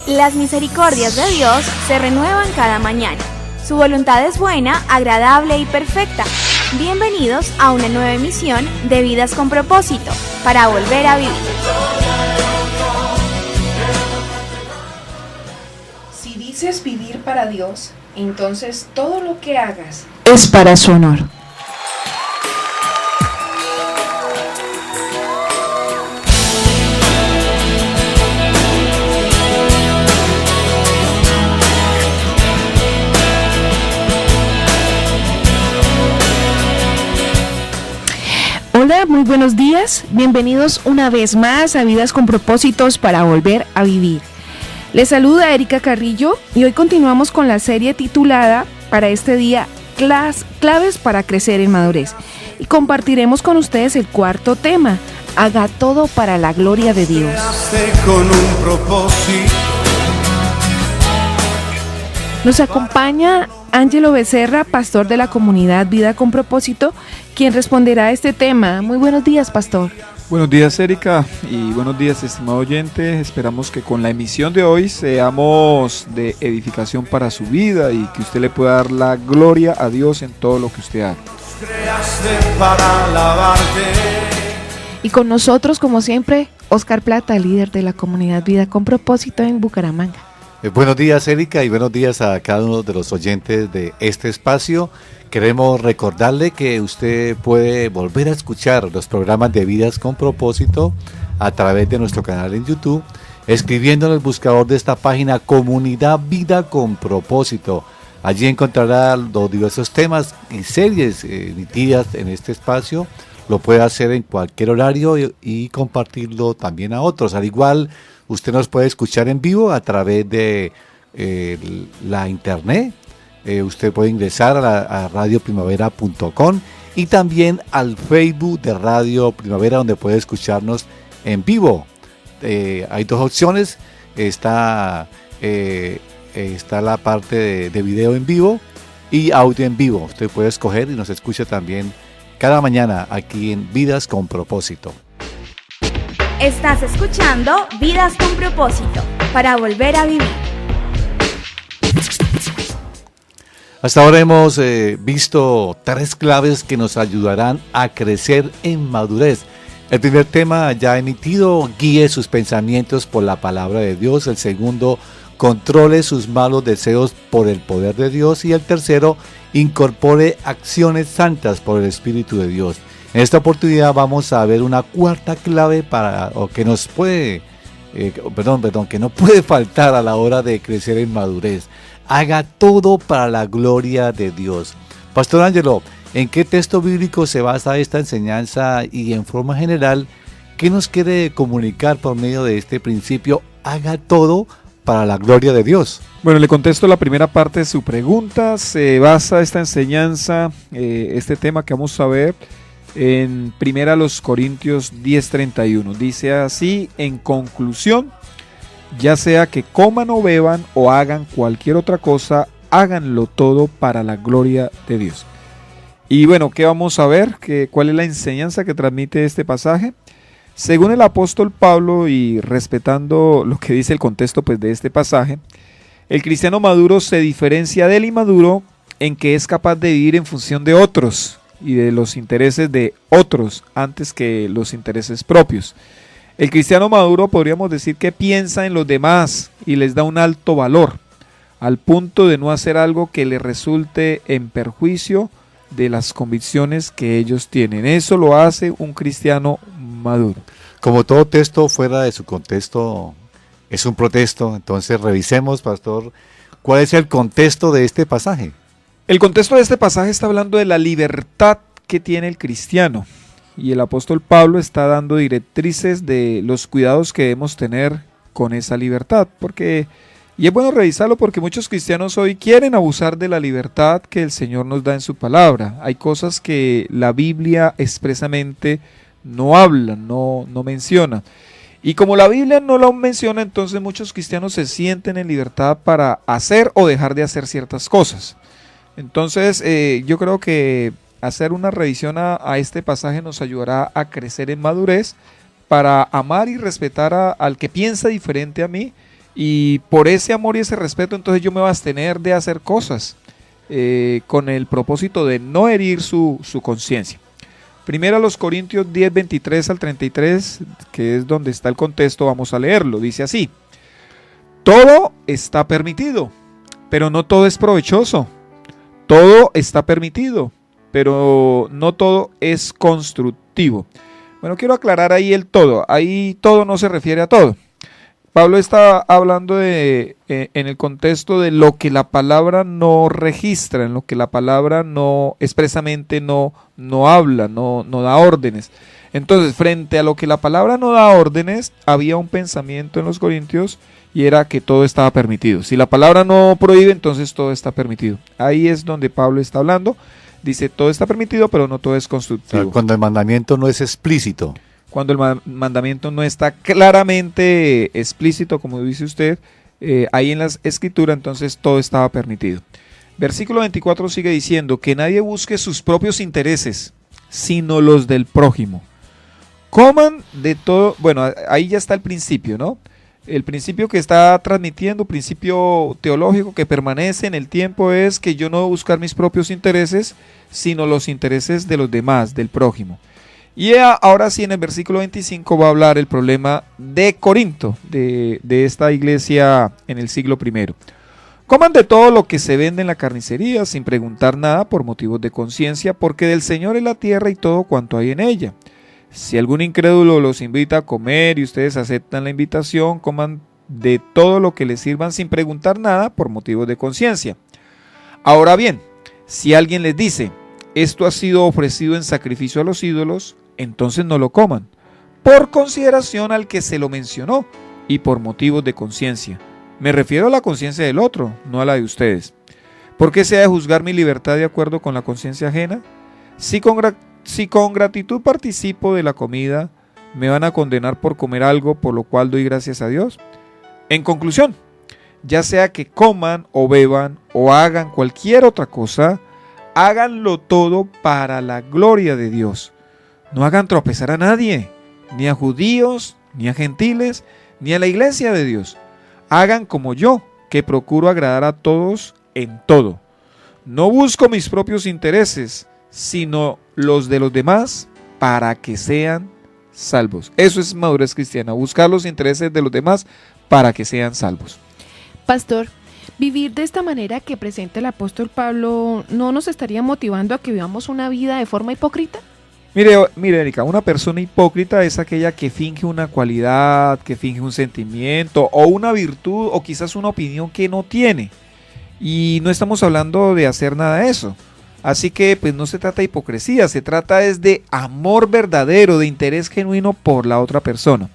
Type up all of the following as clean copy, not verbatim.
Las misericordias de Dios se renuevan cada mañana. Su voluntad es buena, agradable y perfecta. Bienvenidos a una nueva emisión de Vidas con Propósito, para volver a vivir. Si dices vivir para Dios, entonces todo lo que hagas es para su honor. Hola, muy buenos días. Bienvenidos una vez más a Vidas con Propósitos para volver a vivir. Les saluda Erika Carrillo y hoy continuamos con la serie titulada para este día Claves para crecer en madurez. Y compartiremos con ustedes el cuarto tema: haga todo para la gloria de Dios. Nos acompaña Ángelo Becerra, pastor de la comunidad Vida con Propósito, quien responderá a este tema. Muy buenos días, pastor. Buenos días, Erika, y buenos días, estimado oyente. Esperamos que con la emisión de hoy seamos de edificación para su vida y que usted le pueda dar la gloria a Dios en todo lo que usted haga. Y con nosotros, como siempre, Oscar Plata, líder de la comunidad Vida con Propósito en Bucaramanga. Buenos días, Erika, y buenos días a cada uno de los oyentes de este espacio. Queremos recordarle que usted puede volver a escuchar los programas de Vidas con Propósito a través de nuestro canal en YouTube, escribiendo en el buscador de esta página Comunidad Vida con Propósito. Allí encontrará los diversos temas y series emitidas en este espacio. Lo puede hacer en cualquier horario y compartirlo también a otros. Al igual, usted nos puede escuchar en vivo a través de la internet. Usted puede ingresar a radioprimavera.com y también al Facebook de Radio Primavera, donde puede escucharnos en vivo. Hay dos opciones. Está la parte de video en vivo y audio en vivo. Usted puede escoger y nos escucha también cada mañana aquí en Vidas con Propósito. Estás escuchando Vidas con Propósito, para volver a vivir. Hasta ahora hemos visto 3 claves que nos ayudarán a crecer en madurez. El primer tema ya emitido: guíe sus pensamientos por la palabra de Dios. El segundo: controle sus malos deseos por el poder de Dios. Y el tercero: incorpore acciones santas por el Espíritu de Dios. En esta oportunidad vamos a ver una cuarta clave que no puede faltar a la hora de crecer en madurez. Haga todo para la gloria de Dios. Pastor Ángelo, ¿en qué texto bíblico se basa esta enseñanza y en forma general, qué nos quiere comunicar por medio de este principio? Haga todo para la gloria de Dios. Bueno, le contesto la primera parte de su pregunta. Se basa esta enseñanza, este tema que vamos a ver, en 1 Corintios 10:31. Dice así: en conclusión, ya sea que coman o beban o hagan cualquier otra cosa, háganlo todo para la gloria de Dios. Y bueno, ¿qué vamos a ver? ¿Cuál es la enseñanza que transmite este pasaje? Según el apóstol Pablo, y respetando lo que dice el contexto de este pasaje, el cristiano maduro se diferencia del inmaduro en que es capaz de vivir en función de otros y de los intereses de otros antes que los intereses propios. El cristiano maduro, podríamos decir, que piensa en los demás y les da un alto valor, al punto de no hacer algo que le resulte en perjuicio de las convicciones que ellos tienen. Eso lo hace un cristiano maduro. Como todo texto fuera de su contexto es un protesto, entonces revisemos, pastor, ¿cuál es el contexto de este pasaje? El contexto de este pasaje está hablando de la libertad que tiene el cristiano. Y el apóstol Pablo está dando directrices de los cuidados que debemos tener con esa libertad. Y es bueno revisarlo porque muchos cristianos hoy quieren abusar de la libertad que el Señor nos da en su palabra. Hay cosas que la Biblia expresamente no habla, no menciona. Y como la Biblia no lo menciona, entonces muchos cristianos se sienten en libertad para hacer o dejar de hacer ciertas cosas. Entonces yo creo que hacer una revisión a este pasaje nos ayudará a crecer en madurez para amar y respetar al que piensa diferente a mí y por ese amor y ese respeto entonces yo me voy a abstener de hacer cosas con el propósito de no herir su conciencia. Primero a los Corintios 10, 23 al 33, que es donde está el contexto, vamos a leerlo. Dice así: todo está permitido, pero no todo es provechoso. Todo está permitido, pero no todo es constructivo. Bueno, quiero aclarar ahí el todo. Ahí todo no se refiere a todo. Pablo está hablando en el contexto de lo que la palabra no registra, en lo que la palabra no expresamente no habla, no da órdenes. Entonces, frente a lo que la palabra no da órdenes, había un pensamiento en los corintios y era que todo estaba permitido. Si la palabra no prohíbe, entonces todo está permitido. Ahí es donde Pablo está hablando. Dice, todo está permitido, pero no todo es constructivo. O sea, cuando el mandamiento no es explícito. Cuando el mandamiento no está claramente explícito, como dice usted, ahí en las escrituras, entonces todo estaba permitido. Versículo 24 sigue diciendo que nadie busque sus propios intereses, sino los del prójimo. Coman de todo, bueno, ahí ya está el principio, ¿no? El principio que está transmitiendo, principio teológico que permanece en el tiempo, es que yo no voy a buscar mis propios intereses, sino los intereses de los demás, del prójimo. Y ahora sí, en el versículo 25 va a hablar el problema de Corinto, de esta iglesia en el siglo I. Coman de todo lo que se vende en la carnicería, sin preguntar nada por motivos de conciencia, porque del Señor es la tierra y todo cuanto hay en ella. Si algún incrédulo los invita a comer y ustedes aceptan la invitación, coman de todo lo que les sirvan sin preguntar nada por motivos de conciencia. Ahora bien, si alguien les dice, esto ha sido ofrecido en sacrificio a los ídolos, entonces no lo coman, por consideración al que se lo mencionó y por motivos de conciencia. Me refiero a la conciencia del otro, no a la de ustedes. ¿Por qué se ha de juzgar mi libertad de acuerdo con la conciencia ajena? Si con gratitud participo de la comida, ¿me van a condenar por comer algo por lo cual doy gracias a Dios? En conclusión, ya sea que coman o beban o hagan cualquier otra cosa, háganlo todo para la gloria de Dios. No hagan tropezar a nadie, ni a judíos, ni a gentiles, ni a la iglesia de Dios. Hagan como yo, que procuro agradar a todos en todo. No busco mis propios intereses, sino los de los demás para que sean salvos. Eso es madurez cristiana, buscar los intereses de los demás para que sean salvos. Pastor, vivir de esta manera que presenta el apóstol Pablo, ¿no nos estaría motivando a que vivamos una vida de forma hipócrita? Mire, Erika, una persona hipócrita es aquella que finge una cualidad, que finge un sentimiento o una virtud o quizás una opinión que no tiene. Y no estamos hablando de hacer nada de eso. Así que pues no se trata de hipocresía, se trata es de amor verdadero, de interés genuino por la otra persona.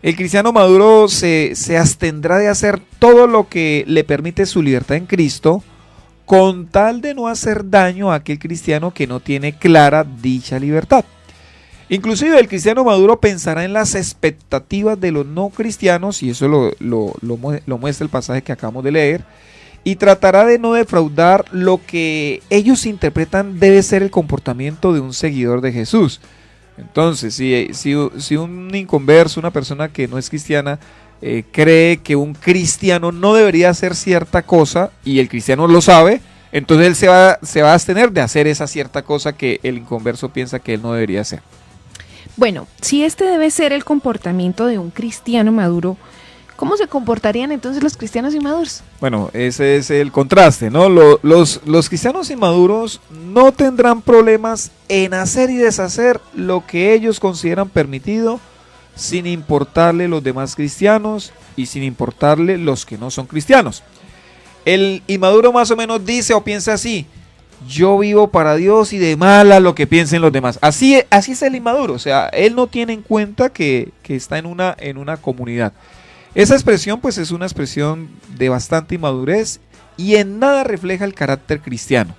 El cristiano maduro se abstendrá de hacer todo lo que le permite su libertad en Cristo, con tal de no hacer daño a aquel cristiano que no tiene clara dicha libertad. Inclusive el cristiano maduro pensará en las expectativas de los no cristianos, y eso lo muestra el pasaje que acabamos de leer, y tratará de no defraudar lo que ellos interpretan debe ser el comportamiento de un seguidor de Jesús. Entonces, si un inconverso, una persona que no es cristiana, cree que un cristiano no debería hacer cierta cosa y el cristiano lo sabe, entonces él se va a abstener de hacer esa cierta cosa que el inconverso piensa que él no debería hacer. Bueno, si este debe ser el comportamiento de un cristiano maduro, ¿cómo se comportarían entonces los cristianos inmaduros? Bueno, ese es el contraste, ¿no? Los cristianos inmaduros no tendrán problemas en hacer y deshacer lo que ellos consideran permitido, sin importarle los demás cristianos y sin importarle los que no son cristianos. El inmaduro más o menos dice o piensa así: yo vivo para Dios y de mala lo que piensen los demás. Así es el inmaduro, o sea, él no tiene en cuenta que está en una comunidad. Esa expresión pues es una expresión de bastante inmadurez y en nada refleja el carácter cristiano.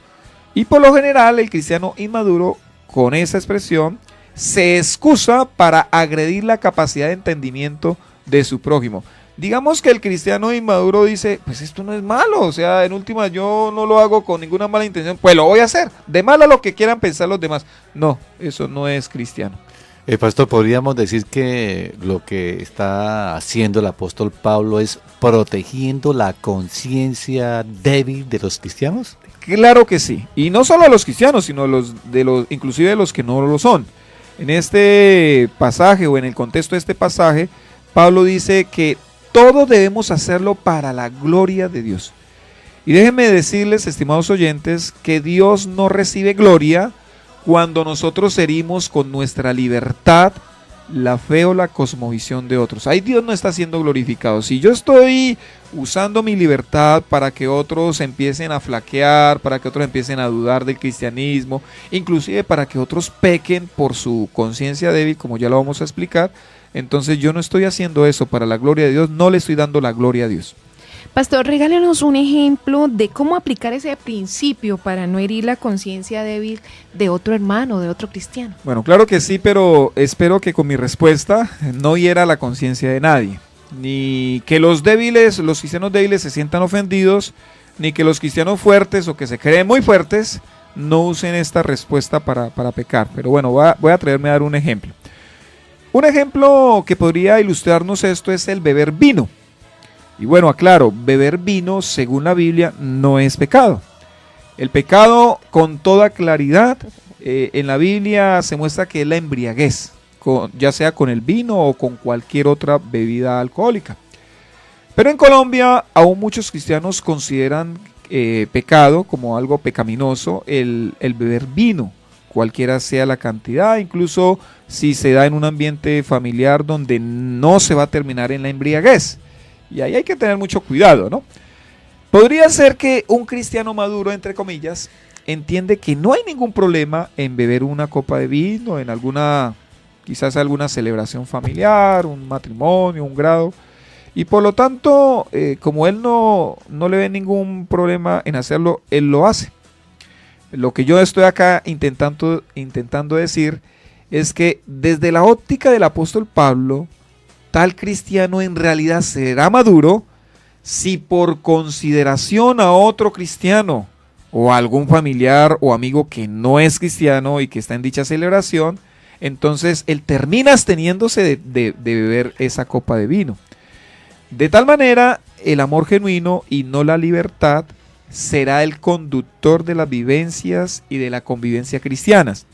Y por lo general el cristiano inmaduro con esa expresión se excusa para agredir la capacidad de entendimiento de su prójimo. Digamos que el cristiano inmaduro dice, pues esto no es malo, o sea, en última yo no lo hago con ninguna mala intención, pues lo voy a hacer, de mala lo que quieran pensar los demás. No, eso no es cristiano. Pastor, podríamos decir que lo que está haciendo el apóstol Pablo es protegiendo la conciencia débil de los cristianos. Claro que sí, y no solo a los cristianos, sino inclusive de los que no lo son. En este pasaje o en el contexto de este pasaje, Pablo dice que todo debemos hacerlo para la gloria de Dios. Y déjenme decirles, estimados oyentes, que Dios no recibe gloria cuando nosotros herimos con nuestra libertad la fe o la cosmovisión de otros. Ahí Dios no está siendo glorificado. Si yo estoy usando mi libertad para que otros empiecen a flaquear, para que otros empiecen a dudar del cristianismo, inclusive para que otros pequen por su conciencia débil, como ya lo vamos a explicar, entonces yo no estoy haciendo eso para la gloria de Dios, no le estoy dando la gloria a Dios. Pastor, regálenos un ejemplo de cómo aplicar ese principio para no herir la conciencia débil de otro hermano, de otro cristiano. Bueno, claro que sí, pero espero que con mi respuesta no hiera la conciencia de nadie. Ni que los cristianos débiles se sientan ofendidos, ni que los cristianos fuertes o que se creen muy fuertes no usen esta respuesta para pecar. Pero bueno, voy a atreverme a dar un ejemplo. Un ejemplo que podría ilustrarnos esto es el beber vino. Y bueno, aclaro, beber vino, según la Biblia, no es pecado. El pecado, con toda claridad, en la Biblia se muestra que es la embriaguez, ya sea con el vino o con cualquier otra bebida alcohólica. Pero en Colombia, aún muchos cristianos consideran pecado, como algo pecaminoso, el beber vino, cualquiera sea la cantidad, incluso si se da en un ambiente familiar donde no se va a terminar en la embriaguez. Y ahí hay que tener mucho cuidado, ¿no? Podría ser que un cristiano maduro, entre comillas, entiende que no hay ningún problema en beber una copa de vino, en quizás alguna celebración familiar, un matrimonio, un grado. Y por lo tanto, como él no le ve ningún problema en hacerlo, él lo hace. Lo que yo estoy acá intentando decir es que desde la óptica del apóstol Pablo, tal cristiano en realidad será maduro si por consideración a otro cristiano o a algún familiar o amigo que no es cristiano y que está en dicha celebración, entonces él termina absteniéndose de beber esa copa de vino. De tal manera, el amor genuino y no la libertad será el conductor de las vivencias y de la convivencia cristianas.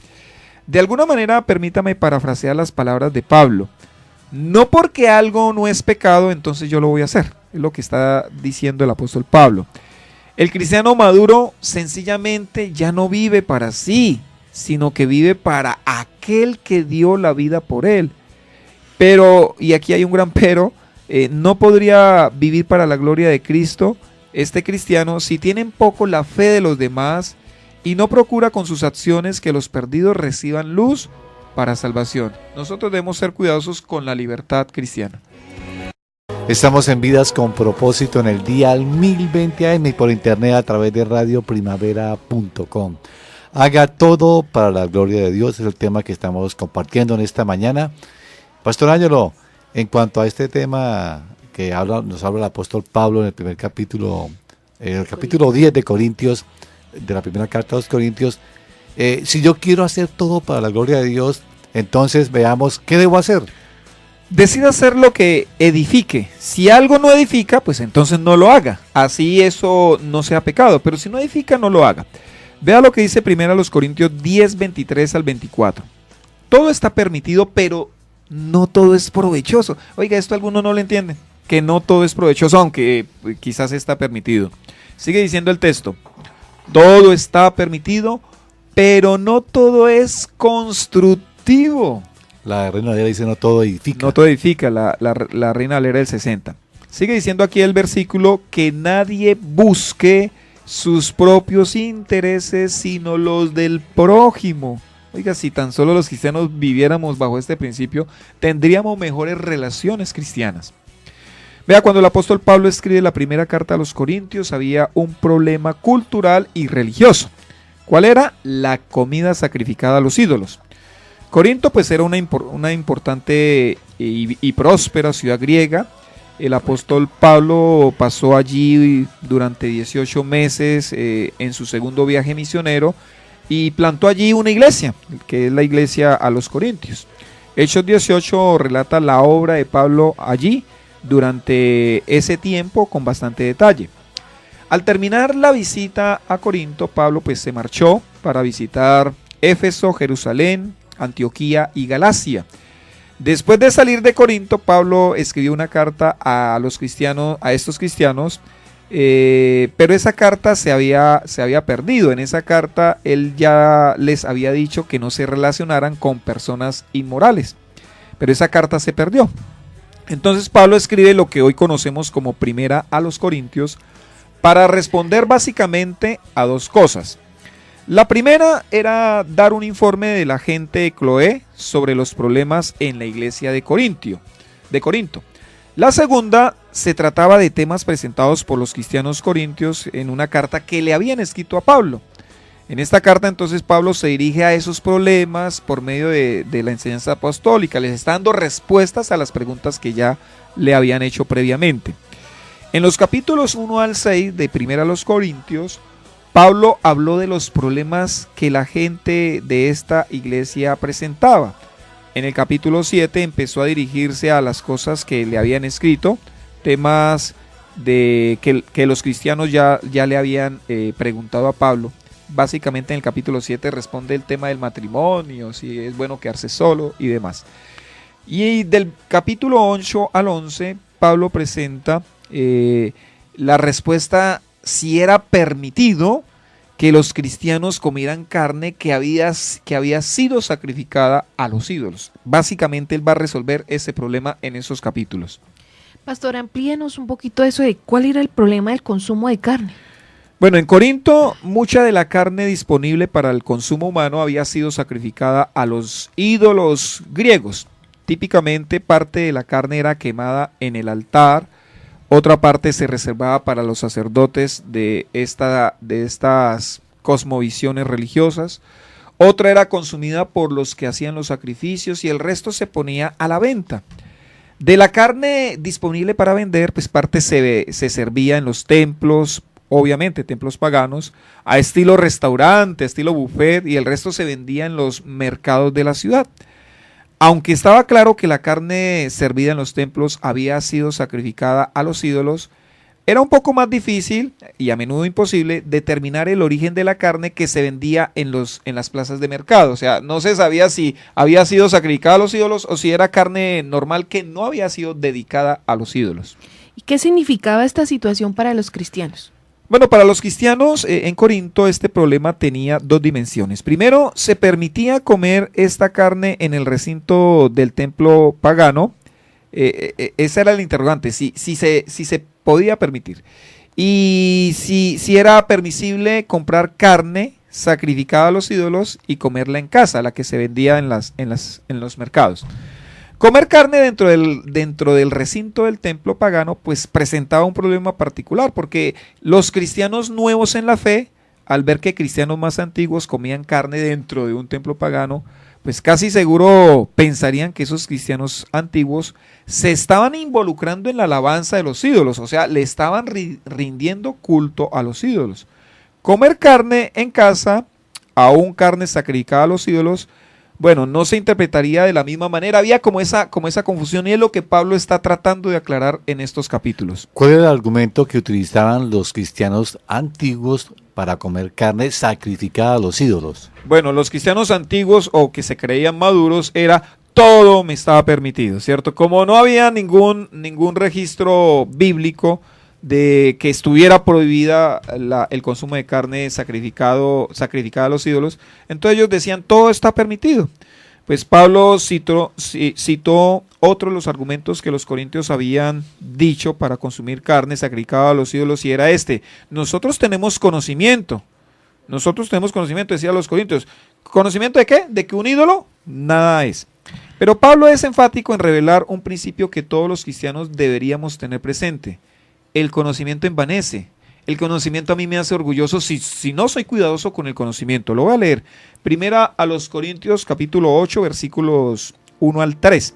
De alguna manera, permítame parafrasear las palabras de Pablo. No porque algo no es pecado, entonces yo lo voy a hacer. Es lo que está diciendo el apóstol Pablo. El cristiano maduro sencillamente ya no vive para sí, sino que vive para aquel que dio la vida por él. Pero, y aquí hay un gran pero, no podría vivir para la gloria de Cristo este cristiano si tiene en poco la fe de los demás y no procura con sus acciones que los perdidos reciban luz para salvación. Nosotros debemos ser cuidadosos con la libertad cristiana. Estamos en Vidas con Propósito en el dial 1020 AM y por internet a través de radioprimavera.com. Haga todo para la gloria de Dios, es el tema que estamos compartiendo en esta mañana. Pastor Ángelo, en cuanto a este tema que nos habla el apóstol Pablo en el primer capítulo, el capítulo 10 de Corintios, de la primera carta a los Corintios, si yo quiero hacer todo para la gloria de Dios, entonces veamos qué debo hacer. Decida hacer lo que edifique. Si algo no edifica, pues entonces no lo haga. Así eso no sea pecado, pero si no edifica, no lo haga. Vea lo que dice primero a los Corintios 10, 23 al 24. Todo está permitido, pero no todo es provechoso. Oiga, esto algunos no lo entienden, que no todo es provechoso, aunque quizás está permitido. Sigue diciendo el texto. Todo está permitido, pero no todo es constructivo. La Reina Valera dice no todo edifica. No todo edifica, la Reina Valera del 60. Sigue diciendo aquí el versículo que nadie busque sus propios intereses, sino los del prójimo. Oiga, si tan solo los cristianos viviéramos bajo este principio, tendríamos mejores relaciones cristianas. Vea, cuando el apóstol Pablo escribe la primera carta a los Corintios, había un problema cultural y religioso. ¿Cuál era? La comida sacrificada a los ídolos. Corinto pues era una importante y próspera ciudad griega. El apóstol Pablo pasó allí durante 18 meses en su segundo viaje misionero y plantó allí una iglesia, que es la iglesia a los Corintios. Hechos 18 relata la obra de Pablo allí durante ese tiempo con bastante detalle. Al terminar la visita a Corinto, Pablo pues se marchó para visitar Éfeso, Jerusalén, Antioquía y Galacia. Después de salir de Corinto, Pablo escribió una carta a estos cristianos, pero esa carta se había perdido. En esa carta él ya les había dicho que no se relacionaran con personas inmorales, pero esa carta se perdió. Entonces Pablo escribe lo que hoy conocemos como Primera a los Corintios para responder básicamente a dos cosas. La primera era dar un informe de la gente de Cloé sobre los problemas en la iglesia de Corinto. La segunda se trataba de temas presentados por los cristianos corintios en una carta que le habían escrito a Pablo. En esta carta entonces Pablo se dirige a esos problemas por medio de la enseñanza apostólica, les está dando respuestas a las preguntas que ya le habían hecho previamente. En los capítulos 1 al 6 de Primera a los Corintios, Pablo habló de los problemas que la gente de esta iglesia presentaba. En el capítulo 7 empezó a dirigirse a las cosas que le habían escrito, temas que los cristianos ya le habían preguntado a Pablo. Básicamente en el capítulo 7 responde el tema del matrimonio, si es bueno quedarse solo y demás. Y del capítulo 8 al 11, Pablo presenta la respuesta si era permitido que los cristianos comieran carne que había sido sacrificada a los ídolos. Básicamente él va a resolver ese problema en esos capítulos. Pastor, amplíenos un poquito eso de cuál era el problema del consumo de carne. Bueno, en Corinto mucha de la carne disponible para el consumo humano había sido sacrificada a los ídolos griegos. Típicamente parte de la carne era quemada en el altar, otra parte se reservaba para los sacerdotes de estas cosmovisiones religiosas, otra era consumida por los que hacían los sacrificios y el resto se ponía a la venta. De la carne disponible para vender, pues parte se servía en los templos, obviamente templos paganos, a estilo restaurante, estilo buffet, y el resto se vendía en los mercados de la ciudad. Aunque estaba claro que la carne servida en los templos había sido sacrificada a los ídolos, era un poco más difícil y a menudo imposible determinar el origen de la carne que se vendía en las plazas de mercado. O sea, no se sabía si había sido sacrificada a los ídolos o si era carne normal que no había sido dedicada a los ídolos. ¿Y qué significaba esta situación para los cristianos? Bueno, para los cristianos en Corinto este problema tenía dos dimensiones. Primero, se permitía comer esta carne en el recinto del templo pagano. Esa era el interrogante, si se podía permitir. Y si era permisible comprar carne sacrificada a los ídolos y comerla en casa, la que se vendía en los mercados. Comer carne dentro del recinto del templo pagano pues presentaba un problema particular porque los cristianos nuevos en la fe, al ver que cristianos más antiguos comían carne dentro de un templo pagano, pues casi seguro pensarían que esos cristianos antiguos se estaban involucrando en la alabanza de los ídolos, o sea, le estaban rindiendo culto a los ídolos. Comer carne en casa, aún carne sacrificada a los ídolos, bueno, no se interpretaría de la misma manera. Había como esa confusión y es lo que Pablo está tratando de aclarar en estos capítulos. ¿Cuál era el argumento que utilizaban los cristianos antiguos para comer carne sacrificada a los ídolos? Bueno, los cristianos antiguos o que se creían maduros era todo me estaba permitido, ¿cierto? Como no había ningún registro bíblico de que estuviera prohibida el consumo de carne sacrificada a los ídolos, entonces ellos decían todo está permitido. Pues Pablo citó otro de los argumentos que los corintios habían dicho para consumir carne sacrificada a los ídolos y era este: nosotros tenemos conocimiento, decían los corintios. ¿Conocimiento de qué? De que un ídolo nada es. Pero Pablo es enfático en revelar un principio que todos los cristianos deberíamos tener presente. El conocimiento envanece. El conocimiento a mí me hace orgulloso si no soy cuidadoso con el conocimiento. Lo voy a leer. Primera a los Corintios, capítulo 8, versículos 1 al 3.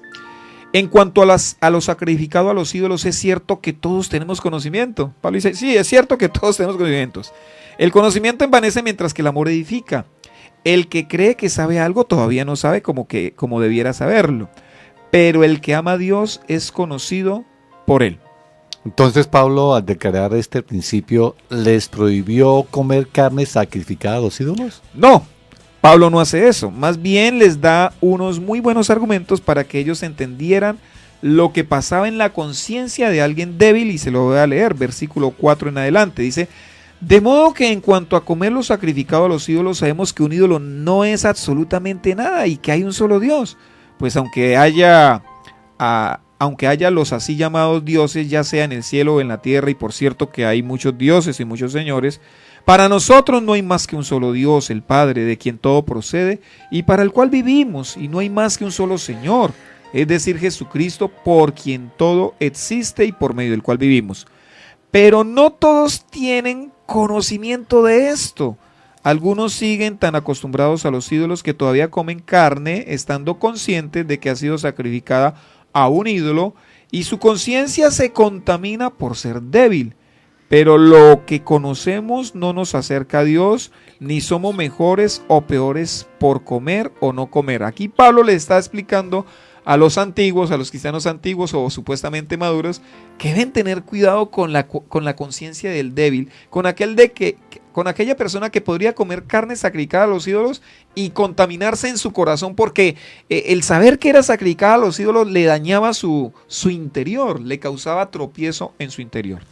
En cuanto a lo sacrificado a los ídolos, es cierto que todos tenemos conocimiento. Pablo dice, sí, es cierto que todos tenemos conocimientos. El conocimiento envanece mientras que el amor edifica. El que cree que sabe algo todavía no sabe como debiera saberlo, pero el que ama a Dios es conocido por él. Entonces Pablo, al declarar este principio, ¿les prohibió comer carne sacrificada a los ídolos? No, Pablo no hace eso, más bien les da unos muy buenos argumentos para que ellos entendieran lo que pasaba en la conciencia de alguien débil, y se lo voy a leer, versículo 4 en adelante, dice: de modo que en cuanto a comer lo sacrificado a los ídolos, sabemos que un ídolo no es absolutamente nada y que hay un solo Dios, pues aunque haya los así llamados dioses, ya sea en el cielo o en la tierra, y por cierto que hay muchos dioses y muchos señores, para nosotros no hay más que un solo Dios, el Padre, de quien todo procede y para el cual vivimos, y no hay más que un solo Señor, es decir, Jesucristo, por quien todo existe y por medio del cual vivimos. Pero no todos tienen conocimiento de esto. Algunos siguen tan acostumbrados a los ídolos que todavía comen carne, estando conscientes de que ha sido sacrificada a un ídolo, y su conciencia se contamina por ser débil. Pero lo que conocemos no nos acerca a Dios, ni somos mejores o peores por comer o no comer. Aquí Pablo le está explicando a los antiguos, a los cristianos antiguos o supuestamente maduros, que deben tener cuidado con la conciencia del débil, con aquella persona que podría comer carne sacrificada a los ídolos y contaminarse en su corazón, porque el saber que era sacrificada a los ídolos le dañaba su interior, le causaba tropiezo en su interior.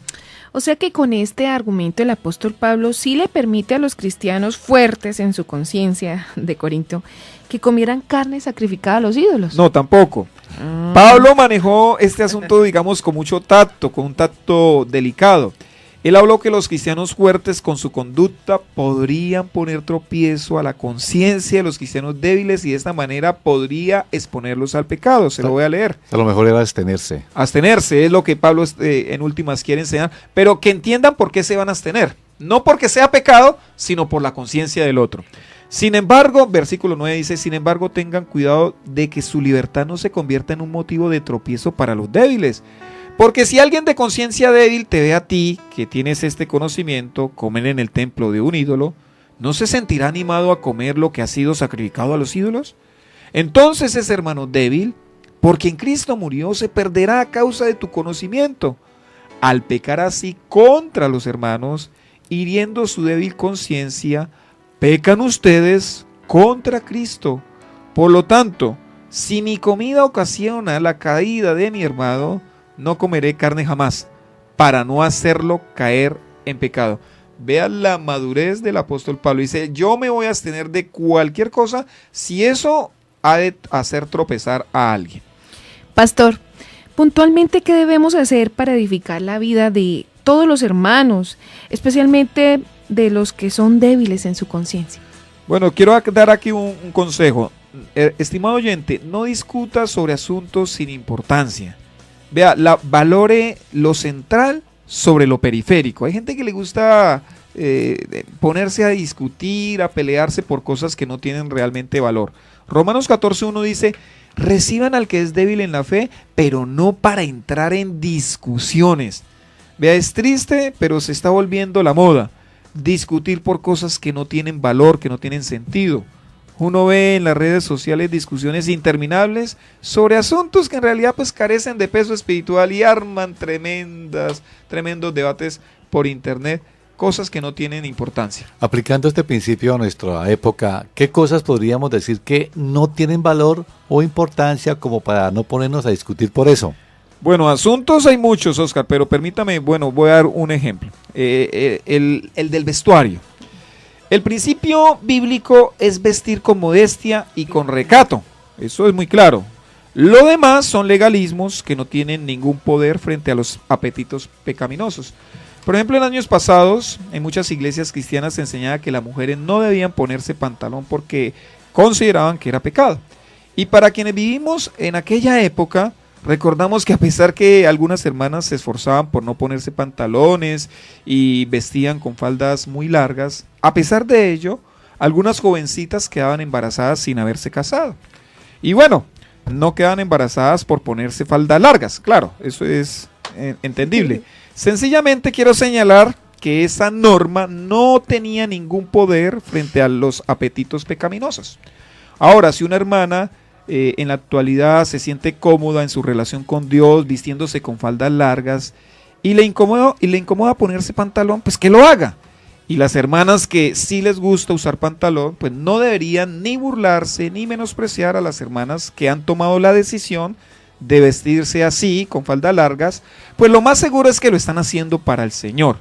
O sea que con este argumento el apóstol Pablo sí le permite a los cristianos fuertes en su conciencia de Corinto que comieran carne sacrificada a los ídolos. No, tampoco. Pablo manejó este asunto, digamos, con mucho tacto, con un tacto delicado. Él habló que los cristianos fuertes con su conducta podrían poner tropiezo a la conciencia de los cristianos débiles, y de esta manera podría exponerlos al pecado. Se lo voy a leer. A lo mejor era abstenerse. Abstenerse es lo que Pablo en últimas quiere enseñar, pero que entiendan por qué se van a abstener. No porque sea pecado, sino por la conciencia del otro. Sin embargo, versículo 9 dice: sin embargo, tengan cuidado de que su libertad no se convierta en un motivo de tropiezo para los débiles. Porque si alguien de conciencia débil te ve a ti, que tienes este conocimiento, comer en el templo de un ídolo, ¿no se sentirá animado a comer lo que ha sido sacrificado a los ídolos? Entonces ese hermano débil, por quien Cristo murió, se perderá a causa de tu conocimiento. Al pecar así contra los hermanos, hiriendo su débil conciencia, pecan ustedes contra Cristo. Por lo tanto, si mi comida ocasiona la caída de mi hermano, no comeré carne jamás, para no hacerlo caer en pecado. Vean la madurez del apóstol Pablo. Dice: yo me voy a abstener de cualquier cosa si eso ha de hacer tropezar a alguien. Pastor, puntualmente, ¿qué debemos hacer para edificar la vida de todos los hermanos, especialmente de los que son débiles en su conciencia? Bueno, quiero dar aquí un consejo. Estimado oyente, no discuta sobre asuntos sin importancia. Vea, valore lo central sobre lo periférico. Hay gente que le gusta ponerse a discutir, a pelearse por cosas que no tienen realmente valor. Romanos 14:1 dice: reciban al que es débil en la fe, pero no para entrar en discusiones. Vea, es triste, pero se está volviendo la moda. Discutir por cosas que no tienen valor, que no tienen sentido. Uno ve en las redes sociales discusiones interminables sobre asuntos que en realidad pues carecen de peso espiritual, y arman tremendos debates por internet, cosas que no tienen importancia. Aplicando este principio a nuestra época, ¿qué cosas podríamos decir que no tienen valor o importancia como para no ponernos a discutir por eso? Bueno, asuntos hay muchos, Oscar, pero permítame, voy a dar un ejemplo. El del vestuario. El principio bíblico es vestir con modestia y con recato. Eso es muy claro. Lo demás son legalismos que no tienen ningún poder frente a los apetitos pecaminosos. Por ejemplo, en años pasados, en muchas iglesias cristianas se enseñaba que las mujeres no debían ponerse pantalón porque consideraban que era pecado. Y para quienes vivimos en aquella época, recordamos que a pesar que algunas hermanas se esforzaban por no ponerse pantalones y vestían con faldas muy largas, a pesar de ello, algunas jovencitas quedaban embarazadas sin haberse casado. Y bueno, no quedan embarazadas por ponerse faldas largas, claro, eso es entendible. Sencillamente quiero señalar que esa norma no tenía ningún poder frente a los apetitos pecaminosos. Ahora, si una hermana en la actualidad se siente cómoda en su relación con Dios, vistiéndose con faldas largas, y le incomoda ponerse pantalón, pues que lo haga. Y las hermanas que sí les gusta usar pantalón, pues no deberían ni burlarse ni menospreciar a las hermanas que han tomado la decisión de vestirse así, con faldas largas, pues lo más seguro es que lo están haciendo para el Señor.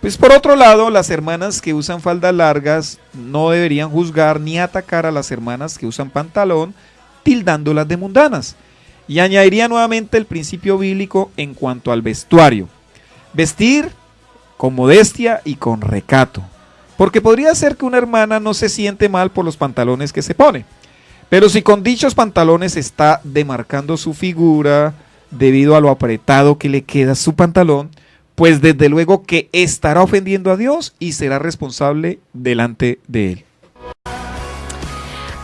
Pues por otro lado, las hermanas que usan faldas largas no deberían juzgar ni atacar a las hermanas que usan pantalón, tildándolas de mundanas. Y añadiría nuevamente el principio bíblico en cuanto al vestuario. Vestir con modestia y con recato, porque podría ser que una hermana no se siente mal por los pantalones que se pone, pero si con dichos pantalones está demarcando su figura debido a lo apretado que le queda su pantalón, pues desde luego que estará ofendiendo a Dios y será responsable delante de Él.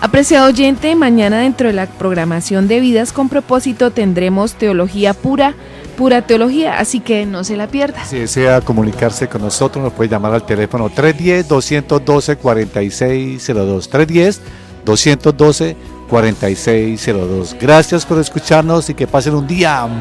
Apreciado oyente, mañana dentro de la programación de Vidas con Propósito tendremos teología pura teología, así que no se la pierda. Si desea comunicarse con nosotros, nos puede llamar al teléfono 310-212-4602, 310-212-4602. Gracias por escucharnos y que pasen un día